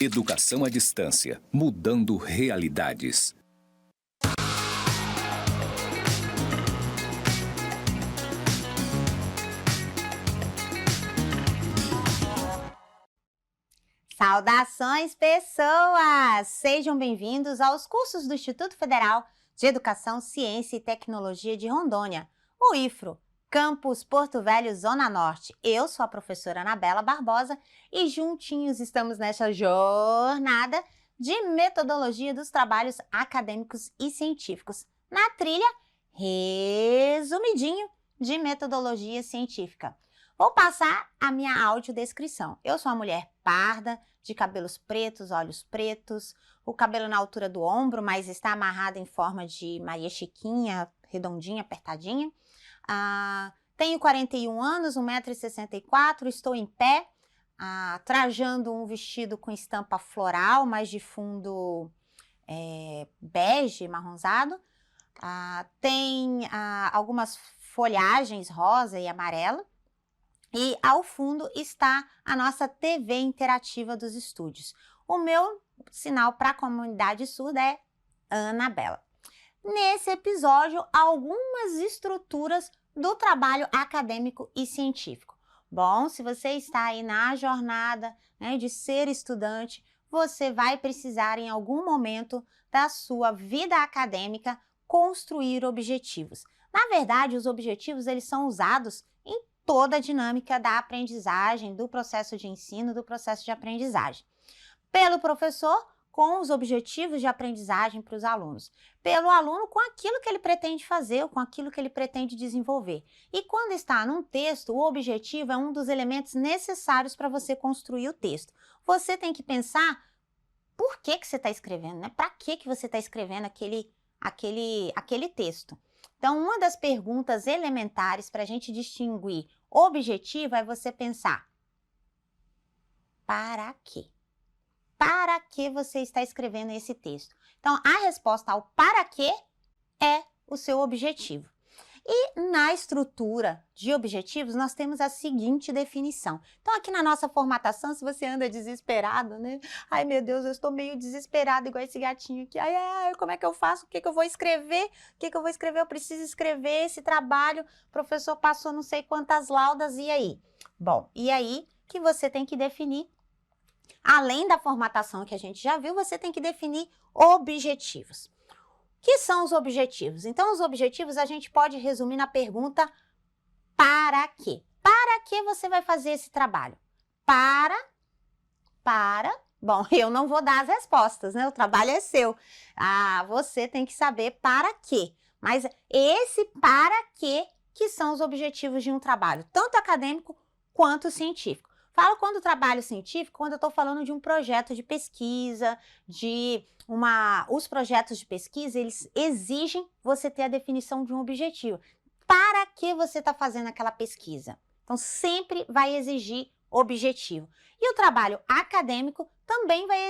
Educação à distância, mudando realidades. Saudações, pessoas! Sejam bem-vindos aos cursos do Instituto Federal de Educação, Ciência e Tecnologia de Rondônia, o IFRO, Campus Porto Velho, Zona Norte. Eu sou a professora Anabela Barbosa e juntinhos estamos nessa jornada de metodologia dos trabalhos acadêmicos e científicos, na trilha resumidinho de metodologia científica. Vou passar a minha audiodescrição. Eu sou uma mulher parda, de cabelos pretos, olhos pretos, o cabelo na altura do ombro, mas está amarrado em forma de Maria Chiquinha, redondinha, apertadinha. Tenho 41 anos, 1,64 m, estou em pé, trajando um vestido com estampa floral, mas de fundo bege, marronzado. Tem algumas folhagens rosa e amarela. E ao fundo está a nossa TV interativa dos estúdios. O meu sinal para a comunidade surda é Anabela. Nesse episódio, algumas estruturas do trabalho acadêmico e científico. Bom, se você está aí na jornada, de ser estudante, você vai precisar em algum momento da sua vida acadêmica construir objetivos. Na verdade, os objetivos eles são usados em toda a dinâmica da aprendizagem, do processo de ensino, do processo de aprendizagem. Pelo professor, com os objetivos de aprendizagem para os alunos. Pelo aluno, com aquilo que ele pretende fazer, com aquilo que ele pretende desenvolver. E quando está num texto, o objetivo é um dos elementos necessários para você construir o texto. Você tem que pensar por que você está escrevendo, né? Para que você está escrevendo aquele texto. Então, uma das perguntas elementares para a gente distinguir objetivo é você pensar: para quê? Para que você está escrevendo esse texto? Então, a resposta ao para quê é o seu objetivo. E na estrutura de objetivos, nós temos a seguinte definição. Então, aqui na nossa formatação, se você anda desesperado, né? Ai, meu Deus, eu estou meio desesperado, igual esse gatinho aqui. Ai, como é que eu faço? O que eu vou escrever? O que eu vou escrever? Eu preciso escrever esse trabalho. O professor passou não sei quantas laudas, e aí? Bom, e aí que você tem que definir, além da formatação que a gente já viu, você tem que definir objetivos. O que são os objetivos? Então, os objetivos a gente pode resumir na pergunta para quê? Para que você vai fazer esse trabalho? Bom, eu não vou dar as respostas, né? O trabalho é seu. Você tem que saber para quê. Mas esse para quê que são os objetivos de um trabalho, tanto acadêmico quanto científico. Falo quando trabalho científico, quando eu estou falando de um projeto de pesquisa, os projetos de pesquisa, eles exigem você ter a definição de um objetivo. Para que você está fazendo aquela pesquisa? Então, sempre vai exigir objetivo. E o trabalho acadêmico também vai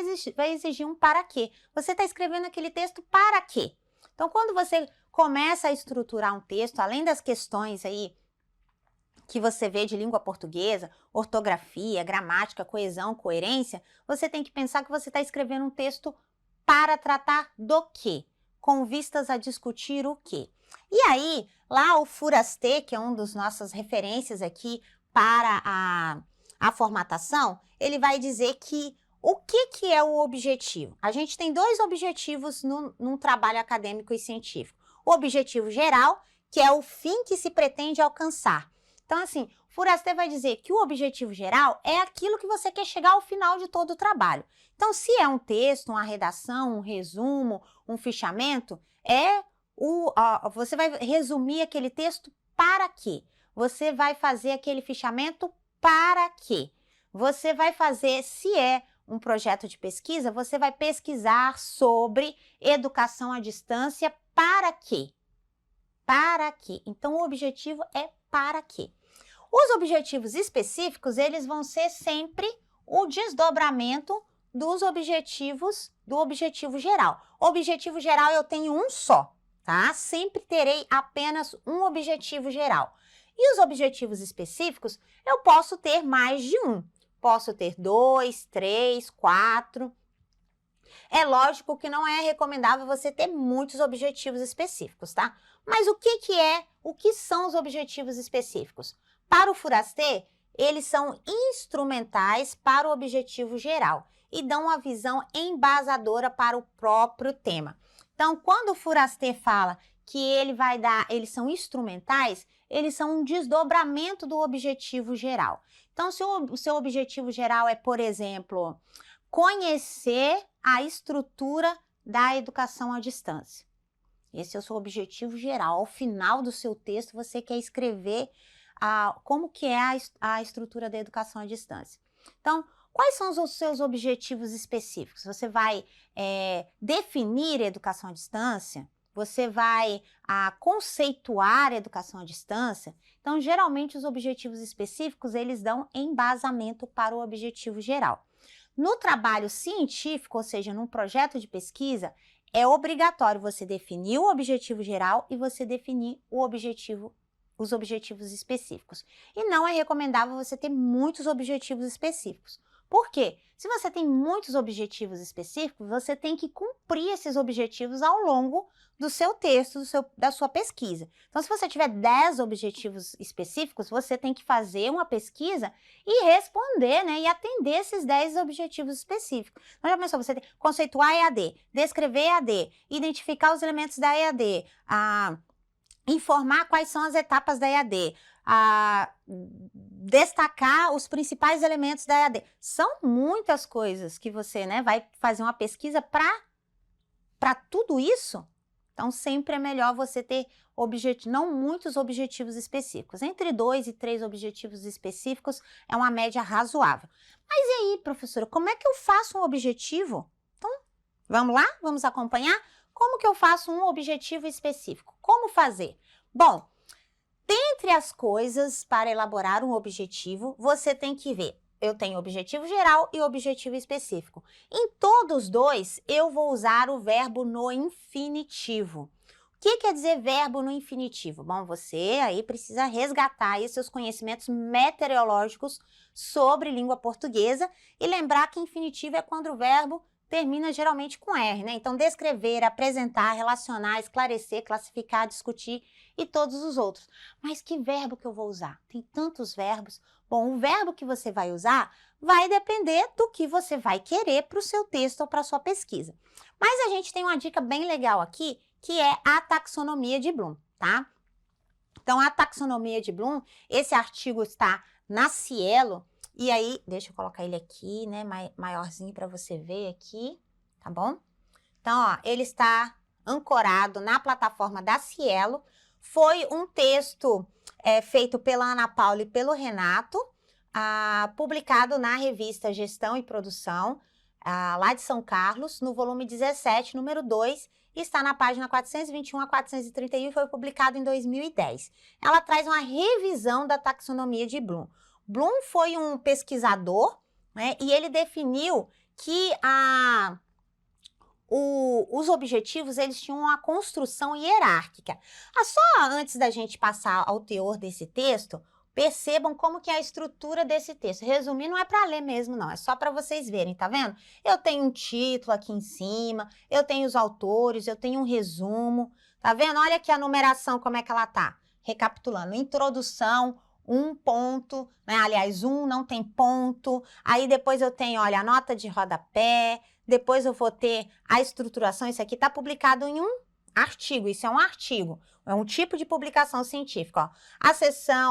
exigir um para quê. Você está escrevendo aquele texto para quê? Então, quando você começa a estruturar um texto, além das questões aí que você vê de língua portuguesa, ortografia, gramática, coesão, coerência, você tem que pensar que você está escrevendo um texto para tratar do quê? Com vistas a discutir o quê? E aí, lá o Furaster, que é uma das nossas referências aqui para a formatação, ele vai dizer que o que é o objetivo? A gente tem dois objetivos num trabalho acadêmico e científico. O objetivo geral, que é o fim que se pretende alcançar. Então, assim, Furaster vai dizer que o objetivo geral é aquilo que você quer chegar ao final de todo o trabalho. Então, se é um texto, uma redação, um resumo, um fichamento, você vai resumir aquele texto para quê? Você vai fazer aquele fichamento para quê? Você vai fazer, se é um projeto de pesquisa, você vai pesquisar sobre educação à distância para quê? Para quê? Então, o objetivo é para quê? Os objetivos específicos, eles vão ser sempre o desdobramento dos objetivos do objetivo geral. O objetivo geral eu tenho um só, tá? Sempre terei apenas um objetivo geral. E os objetivos específicos, eu posso ter mais de um. posso ter 2, 3, 4. É lógico que não é recomendável você ter muitos objetivos específicos, tá? Mas o que são os objetivos específicos? Para o Fouraster, eles são instrumentais para o objetivo geral e dão uma visão embasadora para o próprio tema. Então, quando o Fouraster fala que eles são instrumentais, eles são um desdobramento do objetivo geral. Então, se o seu objetivo geral é, por exemplo, conhecer a estrutura da educação à distância. Esse é o seu objetivo geral. Ao final do seu texto, você quer escrever como que é a estrutura da educação à distância. Então, quais são os seus objetivos específicos? Você vai definir a educação à distância? Você vai conceituar a educação à distância? Então, geralmente, os objetivos específicos, eles dão embasamento para o objetivo geral. No trabalho científico, ou seja, num projeto de pesquisa, é obrigatório você definir o objetivo geral e você definir os objetivos específicos. E não é recomendável você ter muitos objetivos específicos. Por quê? Se você tem muitos objetivos específicos, você tem que cumprir esses objetivos ao longo do seu texto, da sua pesquisa. Então, se você tiver 10 objetivos específicos, você tem que fazer uma pesquisa e responder, né, e atender esses 10 objetivos específicos. Então, já pensou, você tem que conceituar a EAD, descrever a EAD, identificar os elementos da EAD, informar quais são as etapas da EAD, destacar os principais elementos da EAD. São muitas coisas que você, né, vai fazer uma pesquisa para tudo isso. Então, sempre é melhor você ter não muitos objetivos específicos. Entre 2 e 3 objetivos específicos é uma média razoável. Mas e aí, professora, como é que eu faço um objetivo? Então, vamos lá? Vamos acompanhar? Como que eu faço um objetivo específico? Como fazer? Bom, dentre as coisas para elaborar um objetivo, você tem que ver. Eu tenho objetivo geral e objetivo específico. Em todos dois, eu vou usar o verbo no infinitivo. O que quer dizer verbo no infinitivo? Bom, você aí precisa resgatar aí seus conhecimentos meteorológicos sobre língua portuguesa e lembrar que infinitivo é quando o verbo termina geralmente com R, né? Então, descrever, apresentar, relacionar, esclarecer, classificar, discutir e todos os outros. Mas que verbo que eu vou usar? Tem tantos verbos. Bom, o verbo que você vai usar vai depender do que você vai querer para o seu texto ou para a sua pesquisa. Mas a gente tem uma dica bem legal aqui, que é a taxonomia de Bloom, tá? Então, a taxonomia de Bloom, esse artigo está na Cielo. E aí, deixa eu colocar ele aqui, né, maiorzinho para você ver aqui, tá bom? Então, ó, ele está ancorado na plataforma da Cielo. Foi um texto feito pela Ana Paula e pelo Renato, publicado na revista Gestão e Produção, lá de São Carlos, no volume 17, número 2, e está na página 421 a 431 e foi publicado em 2010. Ela traz uma revisão da taxonomia de Bloom. Bloom foi um pesquisador, né, e ele definiu que os objetivos, eles tinham uma construção hierárquica. Só antes da gente passar ao teor desse texto, percebam como que é a estrutura desse texto. Resumir não é para ler mesmo, não. É só para vocês verem, tá vendo? Eu tenho um título aqui em cima, eu tenho os autores, eu tenho um resumo, tá vendo? Olha aqui a numeração, como é que ela tá. Recapitulando, introdução, um ponto, né? Aliás, não tem ponto. Aí depois eu tenho, olha, a nota de rodapé. Depois eu vou ter a estruturação. Isso aqui está publicado em um artigo. Isso é um artigo. É um tipo de publicação científica. Ó.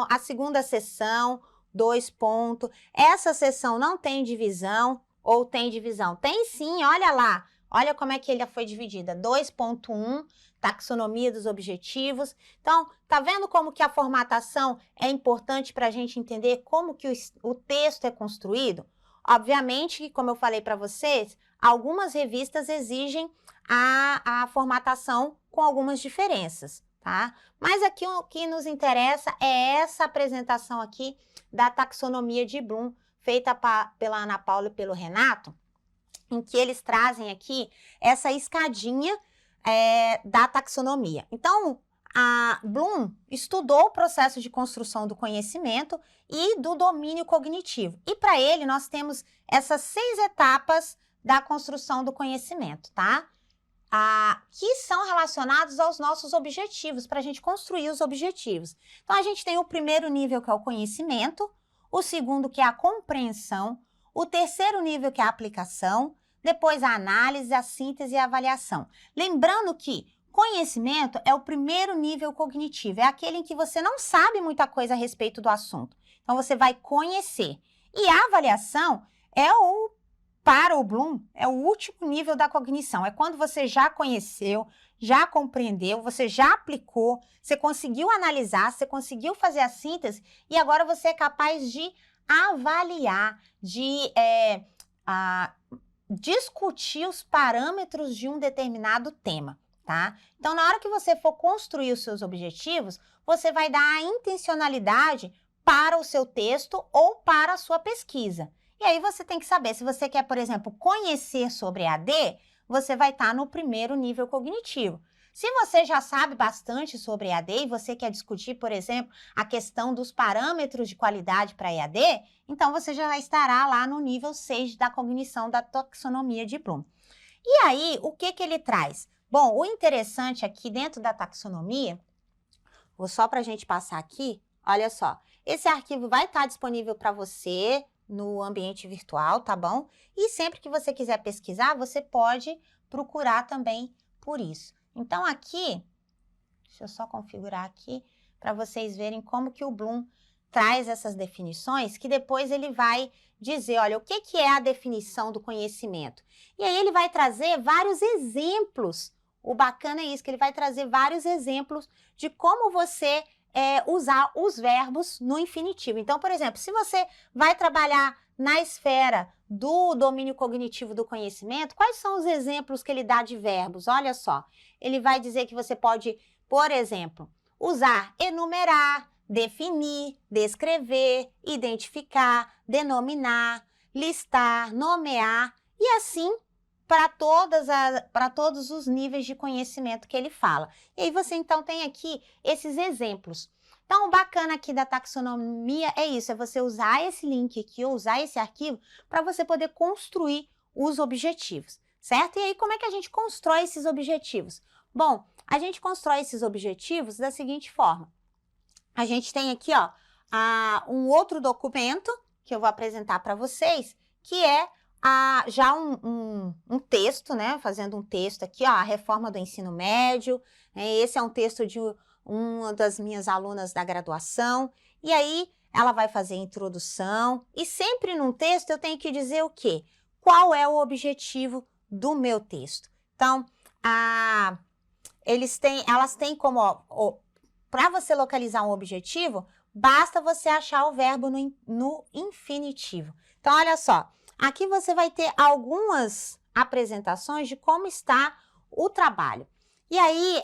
A segunda seção, 2 pontos. Essa seção não tem divisão ou tem divisão? Tem sim, olha lá. Olha como é que ele foi dividida. 2.1, taxonomia dos objetivos. Então, tá vendo como que a formatação é importante para a gente entender como que o texto é construído? Obviamente, como eu falei para vocês, algumas revistas exigem a formatação com algumas diferenças, tá? Mas aqui o que nos interessa é essa apresentação aqui da taxonomia de Bloom, feita pela Ana Paula e pelo Renato, em que eles trazem aqui essa escadinha da taxonomia. Então, A Bloom estudou o processo de construção do conhecimento e do domínio cognitivo. E para ele, nós temos essas 6 etapas da construção do conhecimento, tá? Que são relacionados aos nossos objetivos, para a gente construir os objetivos. Então, a gente tem o primeiro nível, que é o conhecimento, o segundo, que é a compreensão, o terceiro nível, que é a aplicação, depois a análise, a síntese e a avaliação. Lembrando que conhecimento é o primeiro nível cognitivo, é aquele em que você não sabe muita coisa a respeito do assunto. Então, você vai conhecer. E a avaliação para o Bloom, é o último nível da cognição. É quando você já conheceu, já compreendeu, você já aplicou, você conseguiu analisar, você conseguiu fazer a síntese e agora você é capaz de avaliar, de discutir os parâmetros de um determinado tema. Tá? Então, na hora que você for construir os seus objetivos, você vai dar a intencionalidade para o seu texto ou para a sua pesquisa. E aí você tem que saber, se você quer, por exemplo, conhecer sobre EAD, você vai estar no primeiro nível cognitivo. Se você já sabe bastante sobre EAD e você quer discutir, por exemplo, a questão dos parâmetros de qualidade para EAD, então você já estará lá no nível 6 da cognição da taxonomia de Bloom. E aí, o que ele traz? Bom, o interessante aqui dentro da taxonomia, vou só para a gente passar aqui, olha só, esse arquivo vai estar disponível para você no ambiente virtual, tá bom? E sempre que você quiser pesquisar, você pode procurar também por isso. Então aqui, deixa eu só configurar aqui para vocês verem como que o Bloom traz essas definições, que depois ele vai dizer, olha, o que é a definição do conhecimento? E aí ele vai trazer vários exemplos. O bacana é isso, que ele vai trazer vários exemplos de como você usar os verbos no infinitivo. Então, por exemplo, se você vai trabalhar na esfera do domínio cognitivo do conhecimento, quais são os exemplos que ele dá de verbos? Olha só, ele vai dizer que você pode, por exemplo, usar enumerar, definir, descrever, identificar, denominar, listar, nomear e assim para todos os níveis de conhecimento que ele fala. E aí você então tem aqui esses exemplos. Então, o bacana aqui da taxonomia é isso, é você usar esse link aqui ou usar esse arquivo para você poder construir os objetivos, certo? E aí, como é que a gente constrói esses objetivos? Bom, a gente constrói esses objetivos da seguinte forma. A gente tem aqui, ó, um outro documento que eu vou apresentar para vocês, que é já um texto, né? Fazendo um texto aqui, ó, a reforma do ensino médio. Esse é um texto de uma das minhas alunas da graduação. E aí, ela vai fazer a introdução. E sempre num texto eu tenho que dizer o quê? Qual é o objetivo do meu texto? Então, elas têm como, para você localizar um objetivo, basta você achar o verbo no infinitivo. Então, olha só. Aqui você vai ter algumas apresentações de como está o trabalho. E aí,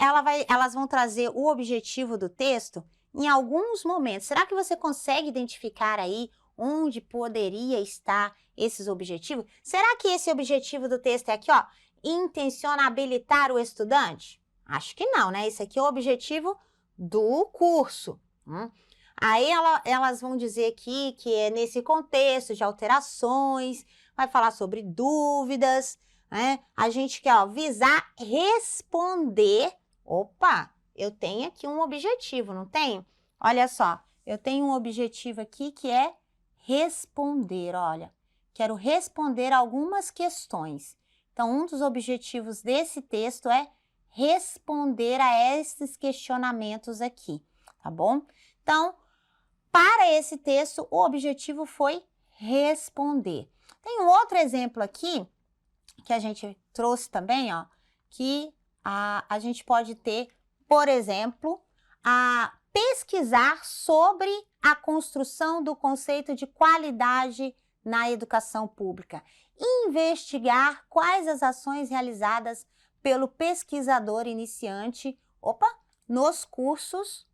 elas vão trazer o objetivo do texto em alguns momentos. Será que você consegue identificar aí onde poderia estar esses objetivos? Será que esse objetivo do texto é aqui, ó, intenciona habilitar o estudante? Acho que não, né? Esse aqui é o objetivo do curso. Aí elas vão dizer aqui que é nesse contexto de alterações, vai falar sobre dúvidas, né? A gente quer, ó, visar responder. Opa, eu tenho aqui um objetivo, não tenho? Olha só, eu tenho um objetivo aqui que é responder, olha. Quero responder algumas questões. Então, um dos objetivos desse texto é responder a esses questionamentos aqui, tá bom? Então, para esse texto, o objetivo foi responder. Tem um outro exemplo aqui, que a gente trouxe também, ó, que a gente pode ter, por exemplo, pesquisar sobre a construção do conceito de qualidade na educação pública. Investigar quais as ações realizadas pelo pesquisador iniciante, nos cursos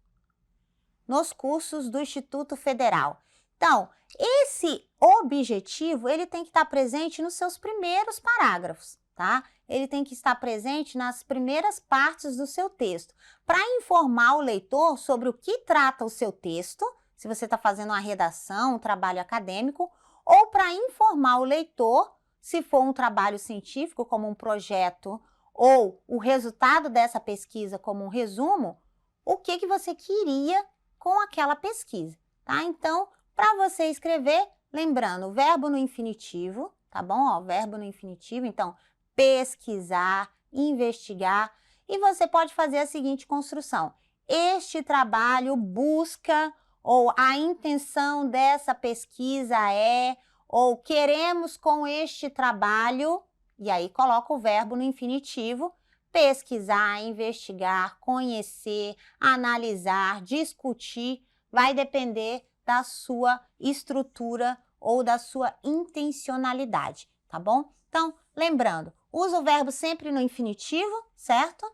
do Instituto Federal. Então, esse objetivo, ele tem que estar presente nos seus primeiros parágrafos, tá? Ele tem que estar presente nas primeiras partes do seu texto, para informar o leitor sobre o que trata o seu texto, se você está fazendo uma redação, um trabalho acadêmico, ou para informar o leitor, se for um trabalho científico, como um projeto, ou o resultado dessa pesquisa como um resumo, o que você queria com aquela pesquisa, tá? Então, para você escrever, lembrando, o verbo no infinitivo, tá bom? Ó, verbo no infinitivo, então, pesquisar, investigar, e você pode fazer a seguinte construção. Este trabalho busca, ou a intenção dessa pesquisa é, ou queremos com este trabalho, e aí coloca o verbo no infinitivo, pesquisar, investigar, conhecer, analisar, discutir, vai depender da sua estrutura ou da sua intencionalidade, tá bom? Então, lembrando, usa o verbo sempre no infinitivo, certo?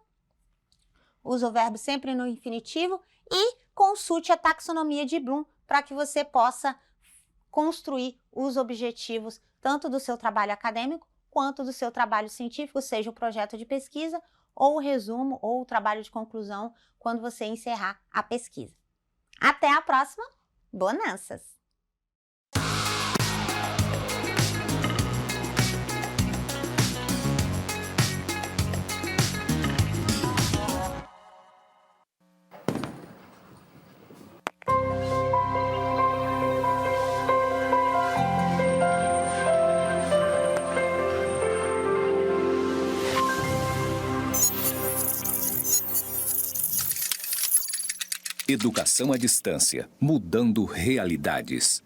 Usa o verbo sempre no infinitivo e consulte a taxonomia de Bloom para que você possa construir os objetivos tanto do seu trabalho acadêmico quanto do seu trabalho científico, seja o projeto de pesquisa ou o resumo ou o trabalho de conclusão quando você encerrar a pesquisa. Até a próxima! Bonanças! Educação à distância, mudando realidades.